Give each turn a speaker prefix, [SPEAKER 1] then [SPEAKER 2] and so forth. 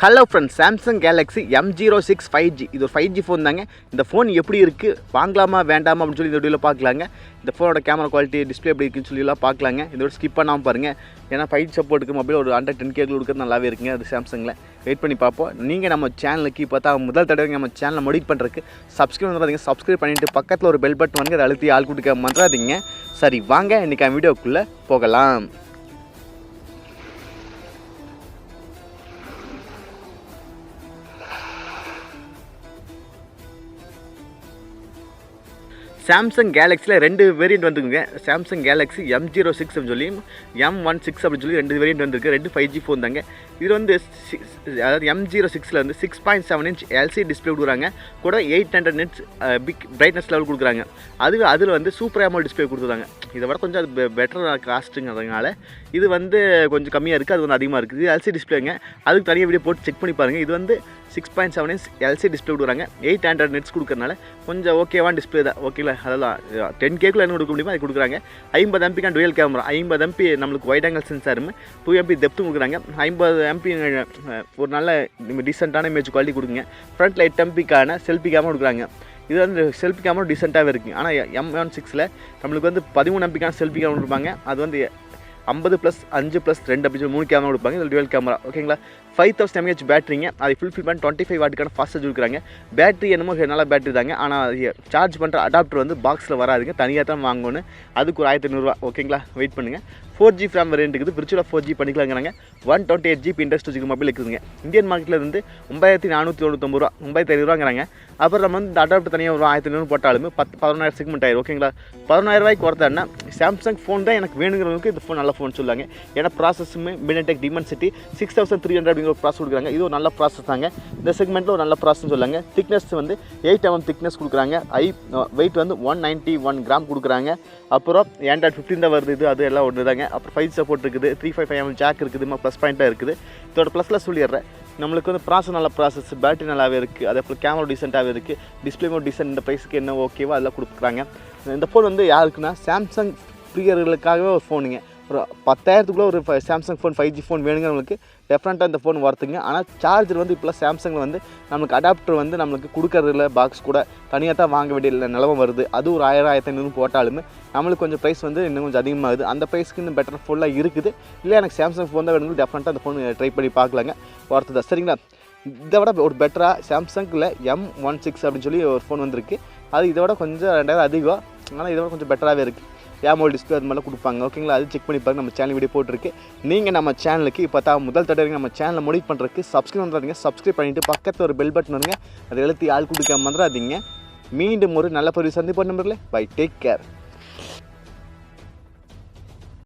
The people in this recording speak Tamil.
[SPEAKER 1] Hello friends, Samsung Galaxy M06 5G இது ஒரு 5G ஃபோன் தாங்க. இந்த ஃபோன் எப்படி இருக்குது, வாங்கலாமா வேண்டாமா அப்படின்னு சொல்லி இந்த வீடியோவில் பார்க்கலாங்க. இந்த ஃபோனோட கேமரா குவாலிட்டி, டிஸ்பிளே எப்படி இருக்குன்னு சொல்லிலாம் பார்க்கலாங்க. இதோட ஸ்கிப் பண்ணாமல் பாருங்கள். ஏன்னா 5G சப்போர்ட்டுக்கு மொபைல் ஒரு 110K கொடுக்குறது நல்லாவே இருக்குங்க. அது சாம்சங்கில் வெயிட் பண்ணி பார்ப்போம். நீங்கள் நம்ம சேனலுக்கு இப்போ தான் முதல் தடவை நம்ம சேனலை மோடிட் பண்ணுறதுக்கு சப்ஸ்கிரைப் பண்ணுறாதீங்க. சப்ஸ்கிரைப் பண்ணிவிட்டு பக்கத்தில் ஒரு பெல் பட்டன் வந்து அதை அழுத்தி ஆள் கொடுக்க மறந்துடாதீங்க. சரி வாங்க இன்றைக்கி வீடியோக்குள்ளே போகலாம். சாம்சங் கேலக்ஸியில் ரெண்டு வேரியண்ட் வந்துருக்குங்க. சாம்சங் கேலக்ஸி M06 அப்படின்னு சொல்லி M16 அப்படின்னு சொல்லி ரெண்டு வேரியண்ட் வந்துருக்கு. ரெண்டு 5G ஃபோன் தாங்க. இது வந்து அதாவது M06 வந்து 6.7 இன்ச் LCD டிஸ்பிளே கொடுக்குறாங்க. கூட 800 நிட்ஸ் பிக் பிரைட்னஸ் லெவல் கொடுக்குறாங்க. அதில் வந்து சூப்பர் AMOLED டிஸ்பிளே கொடுத்துருக்காங்க. இதை விட கொஞ்சம் அது பெட்டர் காஸ்ட்டுங்கிறதுனால இது வந்து கொஞ்சம் கம்மியாக இருக்குது, அது வந்து அதிகமாக இருக்குது. இது LCD டிஸ்பிளேங்க. அதுக்கு தனியாக வீடியோ போட்டு செக் பண்ணி பாருங்கள். இது வந்து 6.7 இன்ச் LCD டிஸ்பிளே கொடுக்குறாங்க. 800 நிட்ஸ் கொடுக்குறதுனால கொஞ்சம் ஓகேவான டிஸ்பிளே தான். ஓகேங்களா, அதெல்லாம் 10Kக்குள்ள என்ன கொடுக்க முடியுமோ அது கொடுக்குறாங்க. 50 MP டுவெல் கேமரா, 50 MP நம்மளுக்கு வைட் ஆங்கிள் சென்சாரும், 2 MP டெப்த்தும் கொடுக்குறாங்க. 50 MP ஒரு நல்ல டீசெண்டான இமேஜ் குவாலிட்டி கொடுக்குங்க. ஃப்ரண்ட்டில் 8 MPக்கான செல்ஃபி கேமரா கொடுக்குறாங்க. இது வந்து செல்ஃபி கேமரா டீசெண்டாகவே இருக்குது. ஆனால் M16 நம்மளுக்கு வந்து 13 MPக்கான செல்ஃபி கேமரா கொடுப்பாங்க. அது வந்து 50+5+2 அப்படி 3 கேமரா கொடுப்பாங்க. இதில் டுவெல் கேமரா. ஓகேங்களா, 5000 mAh பேட்டரிங்க. அதை ஃபுல்ஃபில் பண்ணி 25 வாட்டுக்கான ஃபாஸ்ட் சார்ஜ் கொடுக்குறாங்க. பேட்டரி என்னமோ நல்ல பேட்டரி தாங்க. ஆனால் சார்ஜ் பண்ணுற அடாப்டர் வந்து பாக்ஸில் வராதுங்க, தனியாக தான் வாங்கணும். அதுக்கு ஒரு 1500 ரூபா. ஓகேங்களா, வெயிட் பண்ணுங்கள். 4G ஃப்ரம் வேரியன்ட் இருக்குது. விர்ச்சுவலாக 4G பண்ணிக்கலாங்கிறாங்க. 128GB இன்ட்ரெஸ்ட் வச்சுக்க மொபைல் இருக்குதுங்க. இந்தியன் மார்க்கெட்டில் இருந்து 9499 ரூபா, 9500 அப்புறம் நம்ம வந்து இந்த அடாப்டர் தனியாக ஒரு 1500 போட்டாலுமே 11,000 செக்மெண்ட் ஆயிரும். ஓகேங்களா, 11,000 ரூபாய்க்கு கொடுத்தாருன்னா சாம்சங் ஃபோன் தான் எனக்கு வேணுங்கிறவங்களுக்கு இந்த ஃபோன் நல்ல ஃபோன் சொல்லுவாங்க. ஏன்னா ப்ராசஸுமே மினிடெக் டிமென்சிட்டி 6300 அப்படிங்கிற ஒரு ப்ராசஸ் கொடுக்குறாங்க. இது ஒரு நல்ல ப்ராசஸ் தாங்க. இந்த செக்மெண்ட்டில் ஒரு நல்ல ப்ராசஸ்ன்னு சொல்லுவாங்க. திக்னஸ் வந்து 8 mm திக்னஸ் கொடுக்குறாங்க. வெயிட் வந்து 191 கிராம் கொடுக்குறாங்க. அப்புறம் Android 15 தான் வருது. இது அது எல்லாம் ஒன்று தாங்க. அப்புறம் 5G சப்போர்ட் இருக்குது. 355 mm ஜாக் இருக்குது. ப்ளஸ் பாயிண்ட்டாக இருக்குது. இதோட ப்ளஸில் சொல்லிடுறேன். நம்மளுக்கு வந்து ப்ராசஸ் நல்ல ப்ராசஸ், பேட்டரி நல்லாவே இருக்குது. அதே போல் கேமரா டீசெண்டாகவே இருக்குது. டிஸ்பிளேவும் டீசென்ட். இந்த ப்ரைஸுக்கு என்ன ஓகேவோ அதெல்லாம் கொடுக்குறாங்க. இந்த ஃபோன் வந்து யாருக்குன்னா சாம்சங் பிரியர்களுக்காகவே ஒரு ஃபோனுங்க. ஒரு 10,000க்குள்ளே ஒரு சாம்சங் ஃபோன் 5G ஃபோன் வேணுங்கிறவங்களுக்கு டெஃபரெண்ட்டாக இந்த ஃபோன் வரத்துங்க. ஆனால் சார்ஜர் வந்து இப்போலாம் சாம்சங்கில் வந்து நம்மளுக்கு அடாப்டர் வந்து நம்மளுக்கு கொடுக்கறதில்ல. பாக்ஸ் கூட தனியாக தான் வாங்க வேண்டிய நிலமை வருது. அது ஒரு 1000 1500 போட்டாலுமே நம்மளுக்கு கொஞ்சம் ப்ரைஸ் வந்து இன்னும் கொஞ்சம் அதிகமாகுது. அந்த ப்ரைஸ்க்கு இன்னும் பெட்டர் ஃபோனாக இருக்குது. இல்லை எனக்கு சாம்சங் ஃபோன் தான் வேணுங்க, டெஃபரெண்ட்டாக அந்த ஃபோன் ட்ரை பண்ணி பார்க்கலாங்க. ஒருத்தர் தான் சரிங்களா. இதை விட ஒரு பெட்டராக சாம்சங்கில் M16 அப்படின்னு சொல்லி ஒரு ஃபோன் வந்திருக்கு. அது இதை விட கொஞ்சம் 2000 அதிகம். ஆனால் இதை விட கொஞ்சம் பெட்டராகவே இருக்குது. AMOLED டிஸ்பிளே அது மாதிரிலாம் கொடுப்பாங்க. ஓகேங்களா, அது செக் பண்ணி பாருங்க. நம்ம சேனல் வீடியோ போட்டிருக்கு. நீங்கள் நம்ம சேனலுக்கு இப்போ தான் முதல் தடவை நம்ம சேனலை மோடிட் பண்ணுறதுக்கு சப்ஸ்கிரைப் பண்ணுறாதீங்க. சப்ஸ்கிரைப் பண்ணிவிட்டு பக்கத்தில் ஒரு பெல் பட்டன் வருங்க, அதை எழுத்தி ஆள் கொடுக்க மறந்துடாதீங்க. மீண்டும் ஒரு நல்ல பதிவு சந்திப்போம் நம்பர்களே. By, take care.